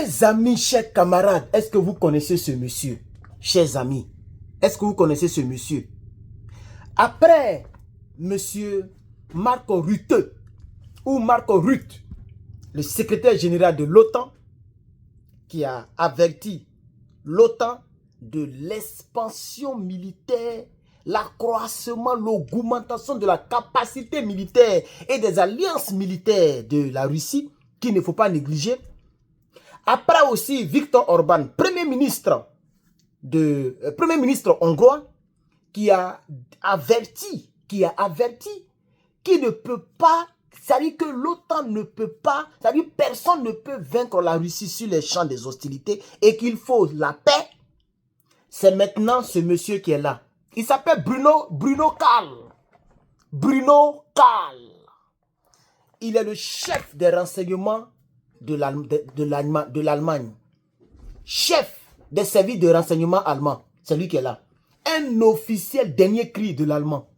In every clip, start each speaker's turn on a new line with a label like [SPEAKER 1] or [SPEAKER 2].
[SPEAKER 1] Chers amis, chers camarades, est-ce que vous connaissez ce monsieur? Chers amis, est-ce que vous connaissez ce monsieur? Après monsieur Marco Rutte, ou Marco Rutte, le secrétaire général de l'OTAN, qui a averti l'OTAN de l'expansion militaire, l'accroissement, l'augmentation de la capacité militaire et des alliances militaires de la Russie, qu'il ne faut pas négliger. Après aussi Viktor Orban, premier ministre hongrois, qui a averti qu'il ne peut pas, c'est-à-dire que l'OTAN ne peut pas, c'est-à-dire personne ne peut vaincre la Russie sur les champs des hostilités et qu'il faut la paix. C'est maintenant ce monsieur qui est là. Il s'appelle Bruno Kahl. Bruno Kahl. Il est le chef des renseignements de l'Allemagne. Chef des services de renseignement allemands. C'est lui qui est là. Un officiel dernier cri de l'allemand.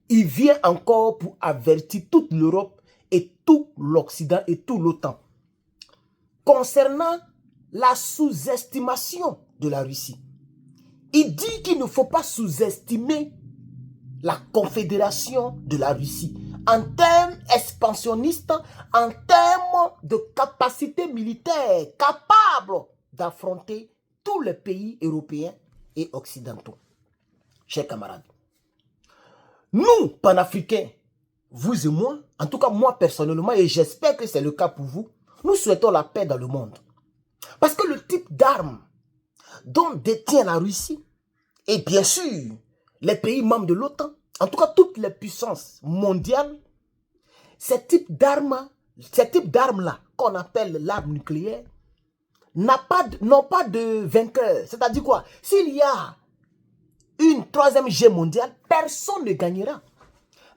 [SPEAKER 1] Il vient encore pour avertir toute l'Europe et tout l'Occident et tout l'OTAN concernant la sous-estimation de la Russie. Il dit qu'il ne faut pas sous-estimer la confédération de la Russie en termes expansionnistes, en termes de capacité militaire capable d'affronter tous les pays européens et occidentaux. Chers camarades, nous, panafricains, vous et moi, en tout cas moi personnellement, et j'espère que c'est le cas pour vous, nous souhaitons la paix dans le monde. Parce que le type d'armes dont détient la Russie, et bien sûr, les pays membres de l'OTAN, en tout cas toutes les puissances mondiales, ces types d'armes-là, qu'on appelle l'arme nucléaire, n'ont pas de vainqueur. C'est-à-dire quoi? S'il y a une troisième guerre mondiale, personne ne gagnera.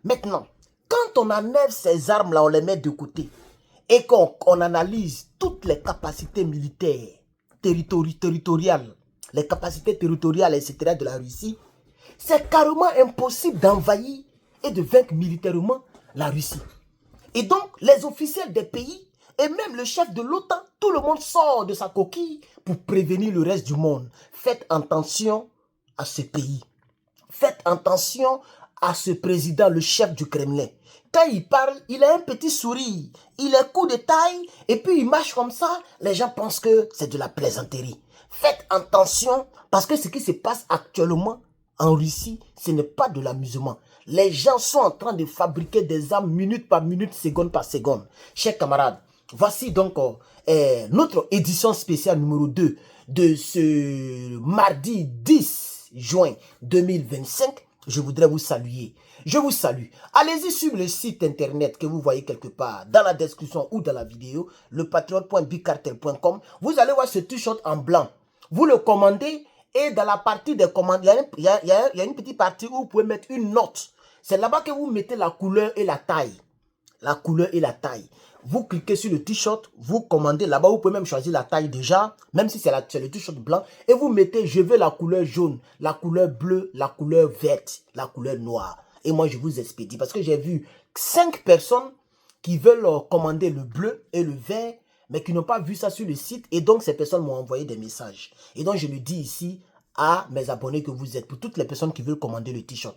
[SPEAKER 1] Maintenant, quand on enlève ces armes-là, on les met de côté et qu'on analyse toutes les capacités militaires, territoriales, les capacités territoriales, etc. de la Russie, c'est carrément impossible d'envahir et de vaincre militairement la Russie. Et donc, les officiels des pays et même le chef de l'OTAN, tout le monde sort de sa coquille pour prévenir le reste du monde. Faites attention à ce pays. Faites attention à ce président, le chef du Kremlin. Quand il parle, il a un petit sourire. Il est coup de taille et puis il marche comme ça. Les gens pensent que c'est de la plaisanterie. Faites attention parce que ce qui se passe actuellement en Russie, ce n'est pas de l'amusement. Les gens sont en train de fabriquer des armes minute par minute, seconde par seconde. Chers camarades, voici donc notre édition spéciale numéro 2 de ce mardi 10 juin 2025. Je voudrais vous saluer. Je vous salue. Allez-y sur le site internet que vous voyez quelque part dans la description ou dans la vidéo, lepatriote.bigcartel.com. Vous allez voir ce t-shirt en blanc. Vous le commandez et dans la partie des commandes, il y a une petite partie où vous pouvez mettre une note. C'est là-bas que vous mettez la couleur et la taille. La couleur et la taille. Vous cliquez sur le t-shirt, vous commandez là-bas, vous pouvez même choisir la taille déjà, même si c'est le t-shirt blanc, et vous mettez, je veux la couleur jaune, la couleur bleue, la couleur verte, la couleur noire. Et moi, je vous expédie, parce que j'ai vu 5 personnes qui veulent commander le bleu et le vert, mais qui n'ont pas vu ça sur le site, et donc ces personnes m'ont envoyé des messages. Et donc, je le dis ici à mes abonnés que vous êtes, pour toutes les personnes qui veulent commander le t-shirt.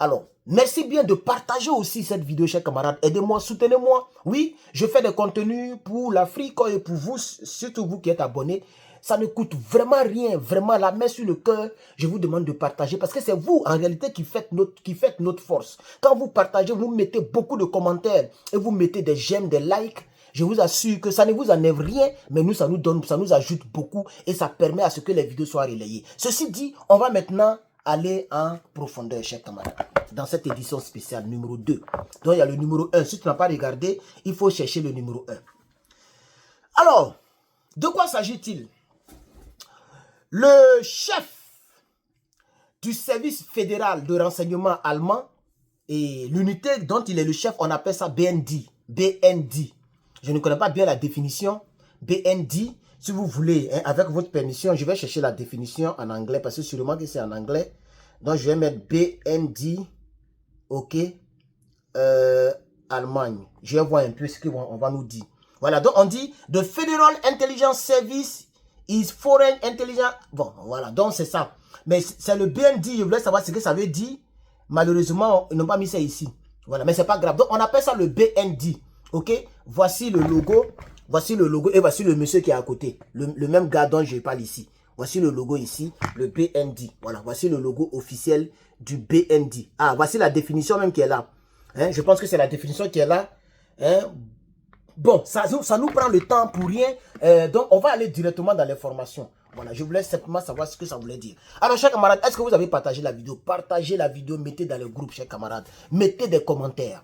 [SPEAKER 1] Alors, merci bien de partager aussi cette vidéo, chers camarades. Aidez-moi, soutenez-moi. Oui, je fais des contenus pour l'Afrique et pour vous, surtout vous qui êtes abonnés. Ça ne coûte vraiment rien, vraiment la main sur le cœur. Je vous demande de partager parce que c'est vous, en réalité, qui faites notre force. Quand vous partagez, vous mettez beaucoup de commentaires et vous mettez des j'aime, des likes. Je vous assure que ça ne vous enlève rien, mais nous, ça nous ajoute beaucoup et ça permet à ce que les vidéos soient relayées. Ceci dit, on va maintenant aller en profondeur, chers camarades, dans cette édition spéciale numéro 2. Donc, il y a le numéro 1. Si tu n'as pas regardé, il faut chercher le numéro 1. Alors, de quoi s'agit-il? Le chef du service fédéral de renseignement allemand et l'unité dont il est le chef, on appelle ça BND. BND. Je ne connais pas bien la définition. BND. Si vous voulez, hein, avec votre permission, je vais chercher la définition en anglais parce que sûrement que c'est en anglais. Donc, je vais mettre BND, ok, Allemagne. Je vais voir un peu ce qu'on va nous dire. Voilà, donc on dit The Federal Intelligence Service is Foreign Intelligence. Bon, voilà, donc c'est ça. Mais c'est le BND, je voulais savoir ce que ça veut dire. Malheureusement, ils n'ont pas mis ça ici. Voilà, mais c'est pas grave. Donc on appelle ça le BND. Ok, voici le logo. Voici le logo et voici le monsieur qui est à côté. Le même gars dont je parle ici. Voici le logo ici, le BND. Voilà, voici le logo officiel du BND. Ah, voici la définition même qui est là. Hein, je pense que c'est la définition qui est là. Hein. Bon, ça nous prend le temps pour rien. Donc, on va aller directement dans l'information. Voilà, je voulais simplement savoir ce que ça voulait dire. Alors, chers camarades, est-ce que vous avez partagé la vidéo? Partagez la vidéo, mettez dans le groupe, chers camarades. Mettez des commentaires.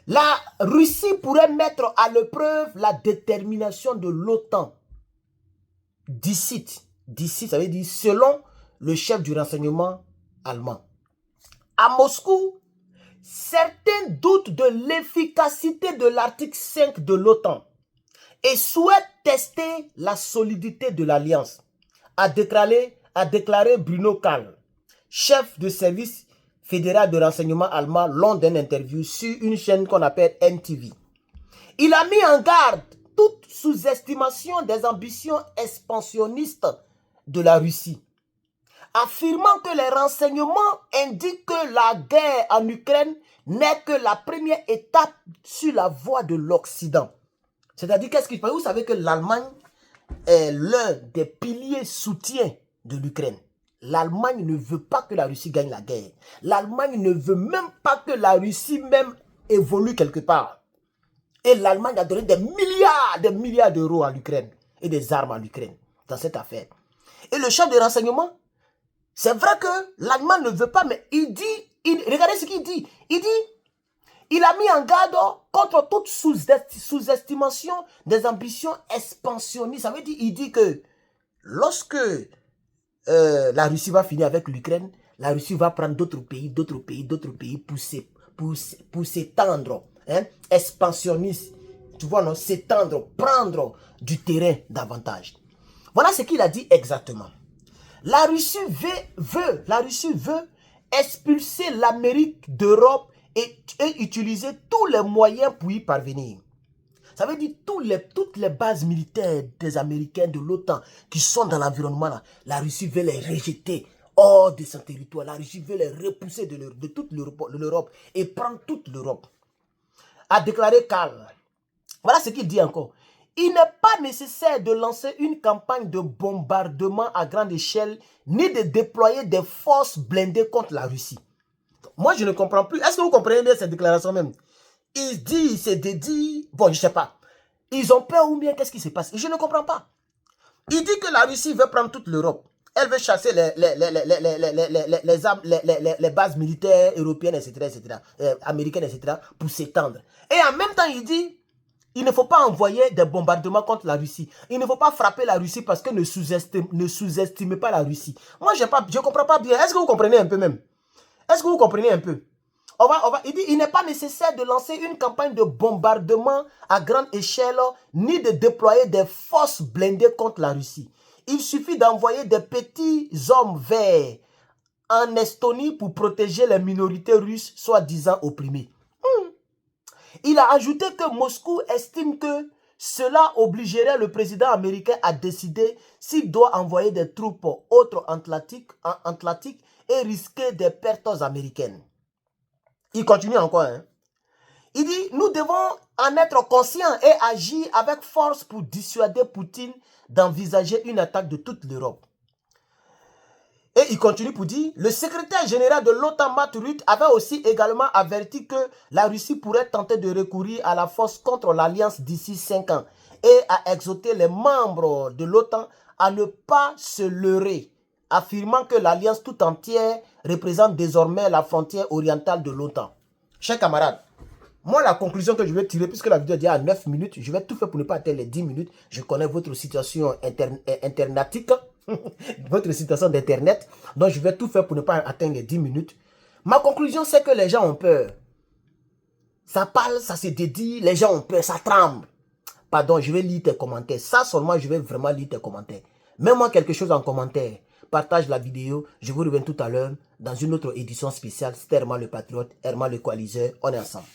[SPEAKER 1] La Russie pourrait mettre à l'épreuve la détermination de l'OTAN. D'ici, ça veut dire selon le chef du renseignement allemand. À Moscou, certains doutent de l'efficacité de l'article 5 de l'OTAN et souhaitent tester la solidité de l'alliance, a déclaré Bruno Karl, chef de service fédéral de renseignement allemand lors d'une interview sur une chaîne qu'on appelle NTV. Il a mis en garde toute sous-estimation des ambitions expansionnistes de la Russie, affirmant que les renseignements indiquent que la guerre en Ukraine n'est que la première étape sur la voie de l'Occident. C'est-à-dire, qu'est-ce qu'il fait? Vous savez que l'Allemagne est l'un des piliers soutiens de l'Ukraine. L'Allemagne ne veut pas que la Russie gagne la guerre. L'Allemagne ne veut même pas que la Russie même évolue quelque part. Et l'Allemagne a donné des milliards d'euros à l'Ukraine et des armes à l'Ukraine dans cette affaire. Et le chef de renseignement, c'est vrai que l'Allemagne ne veut pas, mais il dit, regardez ce qu'il dit. Il a mis en garde contre toute sous-estimation des ambitions expansionnistes. Ça veut dire, il dit que lorsque la Russie va finir avec l'Ukraine, la Russie va prendre d'autres pays pour s'étendre, hein, expansionniste, tu vois, non, s'étendre, prendre du terrain davantage. Voilà ce qu'il a dit exactement. La Russie veut expulser l'Amérique d'Europe et utiliser tous les moyens pour y parvenir. Ça veut dire toutes les bases militaires des Américains, de l'OTAN, qui sont dans l'environnement là, la Russie veut les rejeter hors de son territoire. La Russie veut les repousser de toute l'Europe et prendre toute l'Europe. A déclaré Karl. Voilà ce qu'il dit encore. Il n'est pas nécessaire de lancer une campagne de bombardement à grande échelle, ni de déployer des forces blindées contre la Russie. Moi, je ne comprends plus. Est-ce que vous comprenez bien cette déclaration même? Il dit, il s'est dédié, bon, je ne sais pas. Ils ont peur ou bien qu'est-ce qui se passe? Je ne comprends pas. Il dit que la Russie veut prendre toute l'Europe. Elle veut chasser les bases militaires européennes, etc., américaines, etc., pour s'étendre. Et en même temps, il dit, il ne faut pas envoyer des bombardements contre la Russie. Il ne faut pas frapper la Russie parce que ne sous-estimez pas la Russie. Moi, je ne comprends pas bien. Est-ce que vous comprenez un peu même? Est-ce que vous comprenez un peu? Il dit, il n'est pas nécessaire de lancer une campagne de bombardement à grande échelle, ni de déployer des forces blindées contre la Russie. Il suffit d'envoyer des petits hommes verts en Estonie pour protéger les minorités russes soi-disant opprimées. Il a ajouté que Moscou estime que cela obligerait le président américain à décider s'il doit envoyer des troupes outre-Atlantique et risquer des pertes américaines. Il continue encore. Hein. Il dit, nous devons en être conscients et agir avec force pour dissuader Poutine d'envisager une attaque de toute l'Europe. Et il continue pour dire, le secrétaire général de l'OTAN, Mark Rutte, avait aussi également averti que la Russie pourrait tenter de recourir à la force contre l'Alliance d'ici 5 ans et a exhorté les membres de l'OTAN à ne pas se leurrer, affirmant que l'Alliance tout entière représente désormais la frontière orientale de l'OTAN. Chers camarades, moi la conclusion que je vais tirer, puisque la vidéo est déjà à 9 minutes, je vais tout faire pour ne pas atteindre les 10 minutes. Je connais votre situation internetique, votre situation d'internet, donc je vais tout faire pour ne pas atteindre les 10 minutes. Ma conclusion, c'est que les gens ont peur. Ça parle, ça se dédie, les gens ont peur, ça tremble. Pardon, je vais lire tes commentaires. Ça seulement, je vais vraiment lire tes commentaires. Mets-moi quelque chose en commentaire. Partage la vidéo. Je vous reviens tout à l'heure dans une autre édition spéciale. C'était Herman le Patriote, Herman le Coaliseur. On est ensemble.